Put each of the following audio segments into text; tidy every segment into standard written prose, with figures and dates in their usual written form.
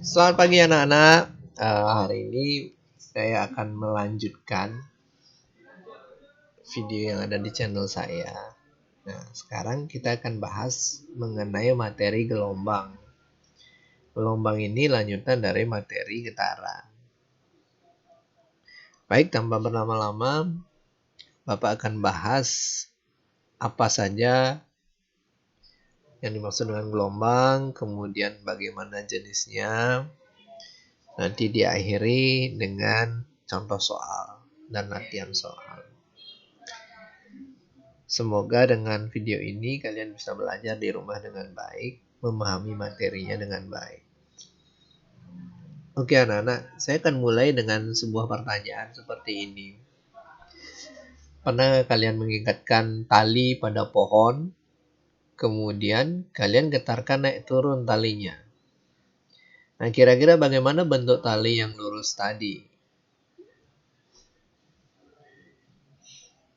Selamat pagi anak-anak. Hari ini saya akan melanjutkan video yang ada di channel saya. Nah, sekarang kita akan bahas mengenai materi gelombang. Gelombang ini lanjutan dari materi getaran. Baik, tanpa berlama-lama, Bapak akan bahas apa saja yang dimaksud dengan gelombang, kemudian bagaimana jenisnya. Nanti diakhiri dengan contoh soal dan latihan soal. Semoga dengan video ini kalian bisa belajar di rumah dengan baik, memahami materinya dengan baik. Oke anak-anak, saya akan mulai dengan sebuah pertanyaan seperti ini. Pernah kalian mengikatkan tali pada pohon, kemudian kalian getarkan naik turun talinya. Nah, kira-kira bagaimana bentuk tali yang lurus tadi?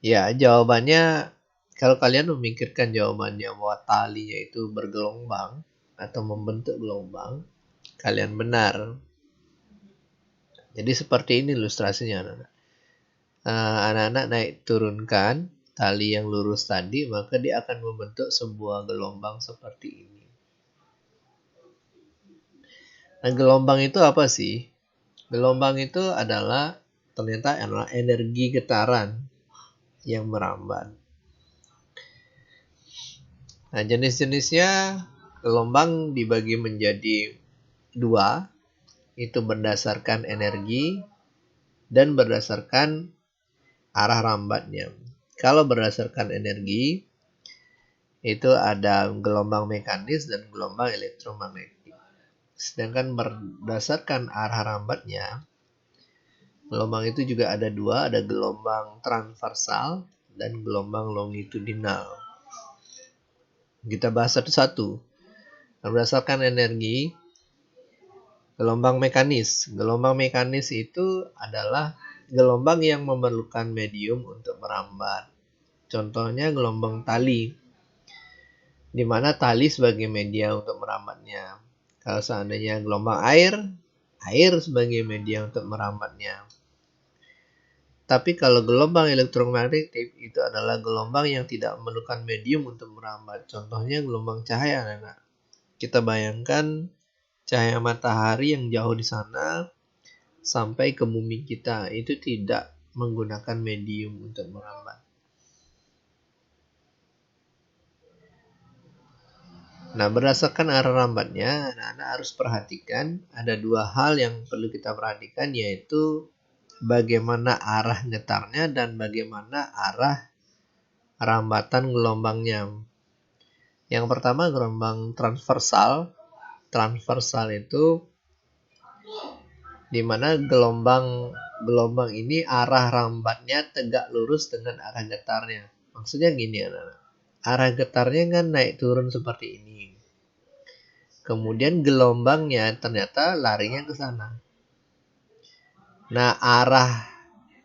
Ya, jawabannya kalau kalian memikirkan jawabannya bahwa talinya itu bergelombang atau membentuk gelombang, kalian benar. Jadi seperti ini ilustrasinya anak-anak. Anak-anak naik turunkan tali yang lurus tadi, maka dia akan membentuk sebuah gelombang seperti ini. Nah, gelombang itu apa sih? Gelombang itu ternyata adalah energi getaran yang merambat. Nah, jenis-jenisnya gelombang dibagi menjadi dua, itu berdasarkan energi dan berdasarkan arah rambatnya. Kalau berdasarkan energi, itu ada gelombang mekanis dan gelombang elektromagnetik. Sedangkan berdasarkan arah rambatnya, gelombang itu juga ada dua, ada gelombang transversal dan gelombang longitudinal. Kita bahas satu-satu. Berdasarkan energi, gelombang mekanis. Gelombang mekanis itu adalah gelombang yang memerlukan medium untuk merambat. Contohnya gelombang tali, di mana tali sebagai media untuk merambatnya. Kalau seandainya gelombang air sebagai media untuk merambatnya. Tapi kalau gelombang elektromagnetik itu adalah gelombang yang tidak memerlukan medium untuk merambat. Contohnya gelombang cahaya, anak-anak. Kita bayangkan cahaya matahari yang jauh di sana sampai ke bumi kita itu tidak menggunakan medium untuk merambat. Nah, berdasarkan arah rambatnya, anak-anak harus perhatikan ada dua hal yang perlu kita perhatikan, yaitu bagaimana arah getarnya dan bagaimana arah rambatan gelombangnya. Yang pertama gelombang transversal. Transversal itu di mana gelombang ini arah rambatnya tegak lurus dengan arah getarnya. Maksudnya gini anak-anak. Arah getarnya kan naik turun seperti ini. Kemudian gelombangnya ternyata larinya ke sana. Nah, arah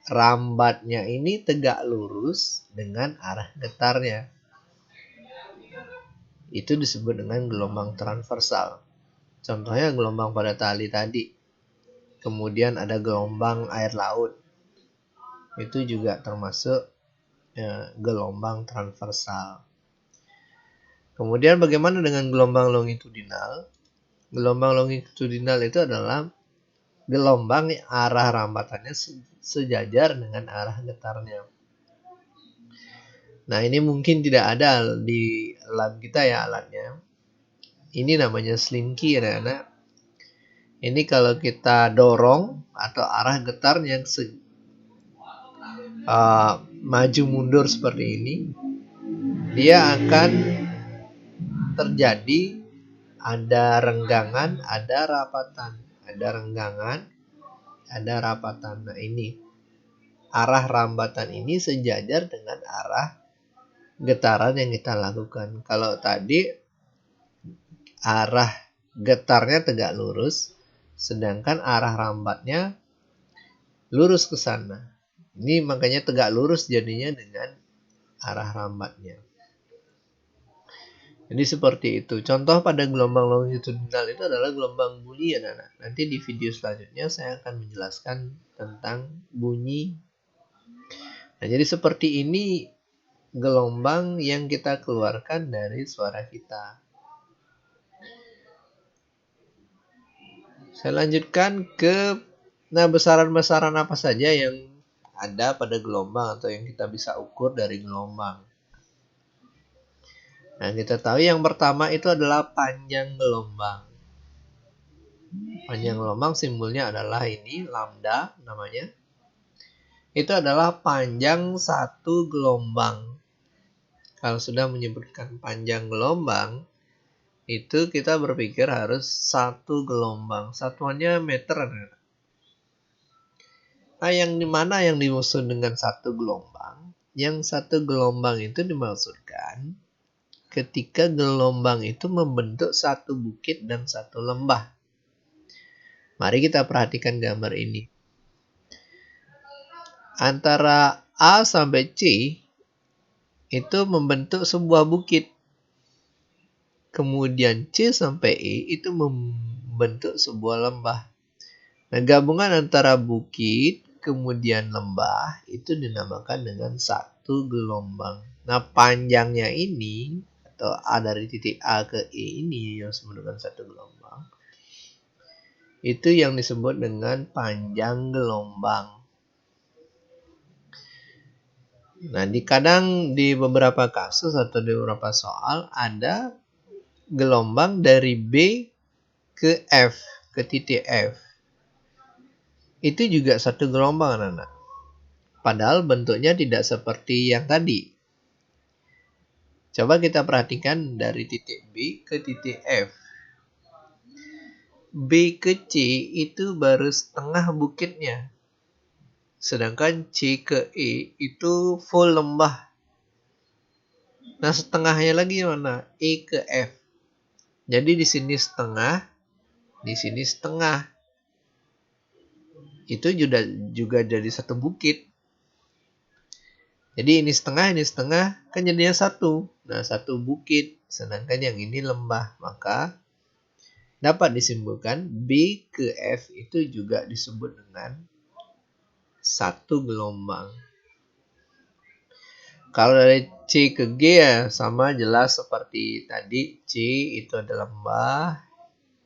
rambatnya ini tegak lurus dengan arah getarnya. Itu disebut dengan gelombang transversal. Contohnya gelombang pada tali tadi. Kemudian ada gelombang air laut. Itu juga termasuk gelombang transversal. Kemudian bagaimana dengan gelombang longitudinal? Gelombang longitudinal itu adalah gelombang arah rambatannya sejajar dengan arah getarnya. Nah, ini mungkin tidak ada di lab kita ya alatnya. Ini namanya slinky anak-anak. Ini kalau kita dorong atau arah getarnya maju mundur seperti ini, dia akan terjadi ada renggangan, ada rapatan. Ada renggangan, ada rapatan. Nah, ini arah rambatan ini sejajar dengan arah getaran yang kita lakukan. Kalau tadi arah getarnya tegak lurus, sedangkan arah rambatnya lurus ke sana. Ini makanya tegak lurus jadinya dengan arah rambatnya. Jadi seperti itu. Contoh pada gelombang longitudinal itu adalah gelombang bunyi, anak-anak. Nanti di video selanjutnya saya akan menjelaskan tentang bunyi. Nah, jadi seperti ini gelombang yang kita keluarkan dari suara kita. Saya lanjutkan ke besaran-besaran apa saja yang ada pada gelombang atau yang kita bisa ukur dari gelombang. Nah, kita tahu yang pertama itu adalah panjang gelombang. Panjang gelombang simbolnya adalah ini, lambda namanya. Itu adalah panjang satu gelombang. Kalau sudah menyebutkan panjang gelombang, itu kita berpikir harus satu gelombang. Satuannya meter. Nah, yang dimana yang dimaksud dengan satu gelombang? Yang satu gelombang itu dimaksudkan ketika gelombang itu membentuk satu bukit dan satu lembah. Mari kita perhatikan gambar ini. Antara A sampai C itu membentuk sebuah bukit. Kemudian C sampai E itu membentuk sebuah lembah. Nah, gabungan antara bukit kemudian lembah itu dinamakan dengan satu gelombang. Nah, panjangnya ini atau A dari titik A ke E ini yang disebut dengan satu gelombang. Itu yang disebut dengan panjang gelombang. Nah, kadang di beberapa kasus atau di beberapa soal ada gelombang dari B ke F, ke titik F. Itu juga satu gelombang, anak-anak. Padahal bentuknya tidak seperti yang tadi. Coba kita perhatikan dari titik B ke titik F. B ke C itu baru setengah bukitnya. Sedangkan C ke E itu full lembah. Nah, setengahnya lagi mana? E ke F. Jadi di sini setengah, di sini setengah. Itu juga jadi satu bukit. Jadi ini setengah, kan jadinya satu. Nah, satu bukit. Sedangkan yang ini lembah. Maka dapat disimpulkan B ke F itu juga disebut dengan satu gelombang. Kalau dari C ke G ya sama jelas seperti tadi. C itu adalah lembah.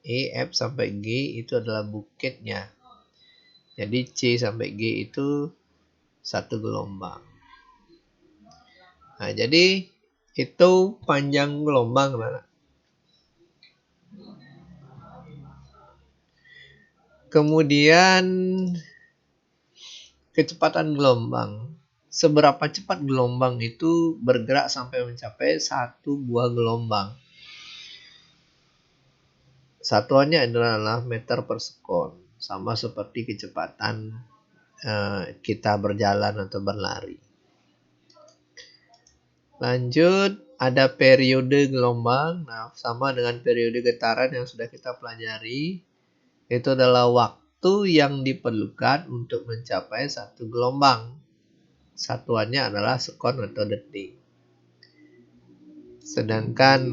E, F sampai G itu adalah bukitnya. Jadi C sampai G itu satu gelombang. Nah, jadi itu panjang gelombang. Kemudian kecepatan gelombang. Seberapa cepat gelombang itu bergerak sampai mencapai satu buah gelombang. Satuannya adalah meter per sekon. Sama seperti kecepatan kita berjalan atau berlari. Lanjut, ada periode gelombang. Nah, sama dengan periode getaran yang sudah kita pelajari. Itu adalah waktu yang diperlukan untuk mencapai satu gelombang. Satuannya adalah sekon atau detik. Sedangkan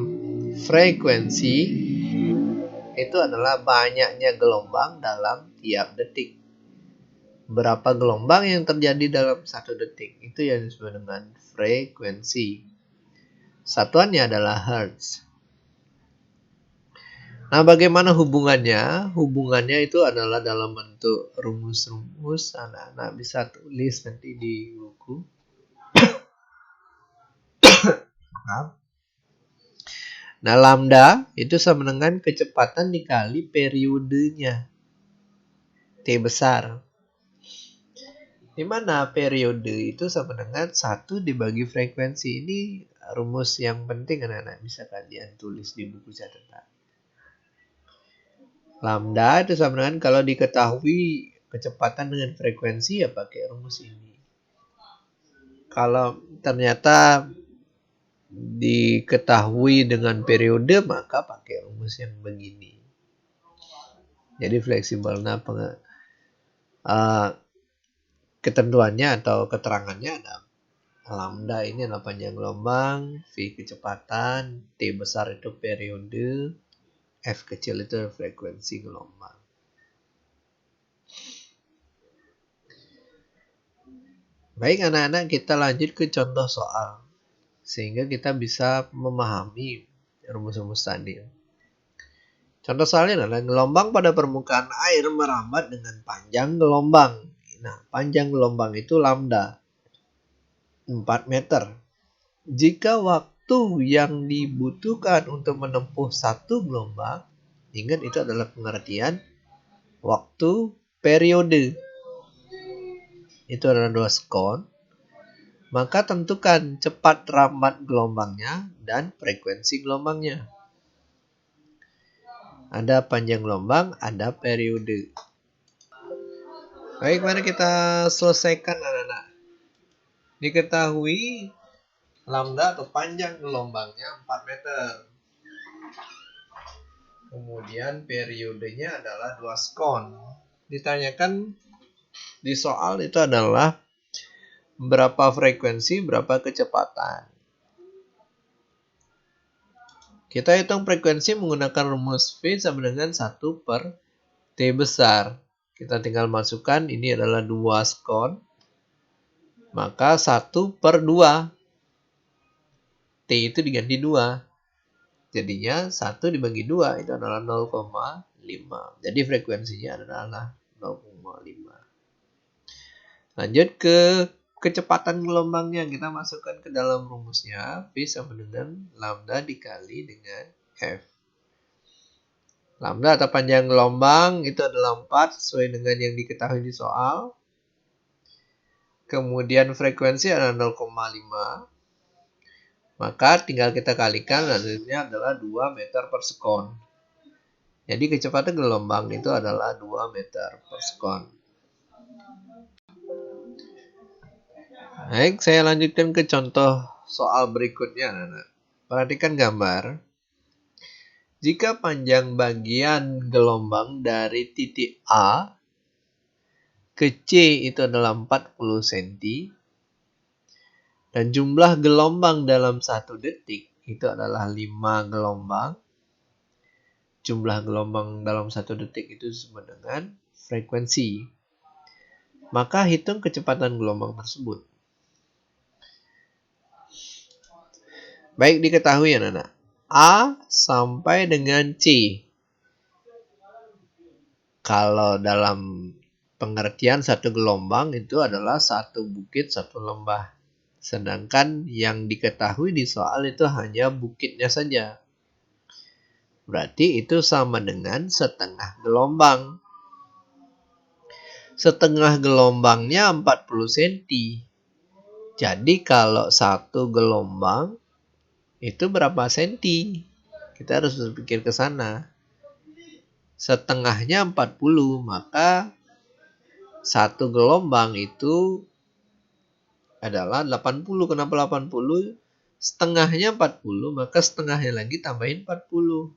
frekuensi itu adalah banyaknya gelombang dalam tiap detik. Berapa gelombang yang terjadi dalam satu detik itu yang disebut dengan frekuensi. Satuannya adalah hertz. Nah, bagaimana hubungannya? Hubungannya itu adalah dalam bentuk rumus-rumus. Anak-anak bisa tulis nanti di buku. Nah, lambda itu sama dengan kecepatan dikali periodenya. T besar. Di mana periode itu sama dengan 1 dibagi frekuensi. Ini rumus yang penting anak-anak bisa kalian tulis di buku catatan. Lambda itu sama dengan kalau diketahui kecepatan dengan frekuensi ya pakai rumus ini. Kalau ternyata diketahui dengan periode maka pakai rumus yang begini. Jadi fleksibel. Nah, ketentuannya atau keterangannya ada Lambda ini adalah panjang gelombang, V kecepatan, T besar itu periode, F kecil itu frekuensi gelombang. Baik anak-anak, kita lanjut ke contoh soal. Sehingga kita bisa memahami rumus-rumus tadi. Contoh soalnya adalah gelombang pada permukaan air merambat dengan panjang gelombang. Nah, panjang gelombang itu lambda, 4 meter. Jika waktu yang dibutuhkan untuk menempuh satu gelombang, ingat itu adalah pengertian waktu periode. Itu adalah 2 sekon. Maka tentukan cepat rambat gelombangnya dan frekuensi gelombangnya. Ada panjang gelombang, ada periode. Baik, mari kita selesaikan anak-anak. Diketahui lambda atau panjang gelombangnya 4 meter. Kemudian periodenya adalah 2 sekon. Ditanyakan di soal itu adalah berapa frekuensi, berapa kecepatan. Kita hitung frekuensi menggunakan rumus V sama dengan 1 per T besar. Kita tinggal masukkan, ini adalah 2 sekon. Maka 1 per 2. T itu diganti 2. Jadinya 1 dibagi 2 itu adalah 0,5. Jadi frekuensinya adalah 0,5. Lanjut ke kecepatan gelombangnya, kita masukkan ke dalam rumusnya. V sama dengan lambda dikali dengan F. Lambda atau panjang gelombang itu adalah 4 sesuai dengan yang diketahui di soal. Kemudian frekuensi adalah 0,5. Maka tinggal kita kalikan, hasilnya adalah 2 meter per sekon. Jadi kecepatan gelombang itu adalah 2 meter per sekon. Baik, saya lanjutkan ke contoh soal berikutnya, anak-anak. Perhatikan gambar. Jika panjang bagian gelombang dari titik A ke C itu adalah 40 cm, dan jumlah gelombang dalam 1 detik itu adalah 5 gelombang. Jumlah gelombang dalam 1 detik itu sama dengan frekuensi. Maka hitung kecepatan gelombang tersebut. Baik diketahui anak-anak, A sampai dengan C. Kalau dalam pengertian satu gelombang itu adalah satu bukit, satu lembah. Sedangkan yang diketahui di soal itu hanya bukitnya saja. Berarti itu sama dengan setengah gelombang. Setengah gelombangnya 40 cm. Jadi kalau satu gelombang itu berapa senti? Kita harus berpikir ke sana. Setengahnya 40, maka satu gelombang itu adalah 80. Kenapa 80? Setengahnya 40, maka setengahnya lagi tambahin 40.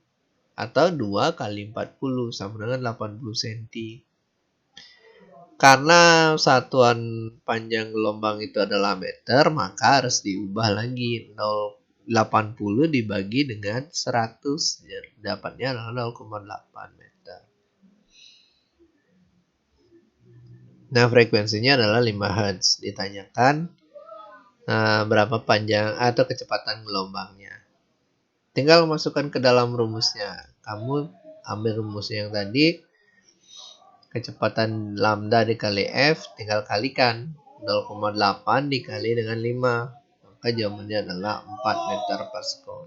Atau 2 kali 40 sama dengan 80 cm. Karena satuan panjang gelombang itu adalah meter, maka harus diubah lagi. 80 dibagi dengan 100, dapatnya adalah 0,8 meter. Nah, frekuensinya adalah 5 Hz. Ditanyakan berapa panjang atau kecepatan gelombangnya. Tinggal masukkan ke dalam rumusnya. Kamu ambil rumusnya yang tadi, kecepatan lambda dikali F, tinggal kalikan. 0,8 dikali dengan 5. Maka jawabannya adalah 4 meter per sekon.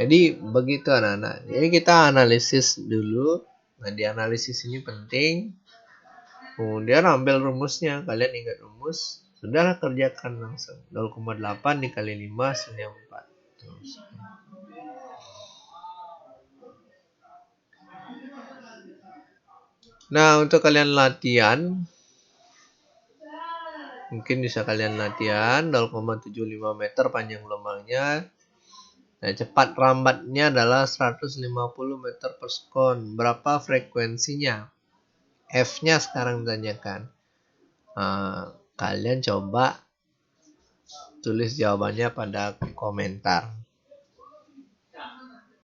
Jadi begitu anak-anak. Jadi kita analisis dulu. Nah, di analisis ini penting. Kemudian ambil rumusnya. Kalian ingat rumus. Sudahlah, kerjakan langsung. 0,8 dikali 5 hasilnya 4. Nah, untuk kalian latihan, mungkin bisa kalian latihan 0,75 meter panjang gelombangnya. Nah, cepat rambatnya adalah 150 meter per sekon. Berapa frekuensinya? F-nya sekarang ditanyakan. Kalian coba tulis jawabannya pada komentar.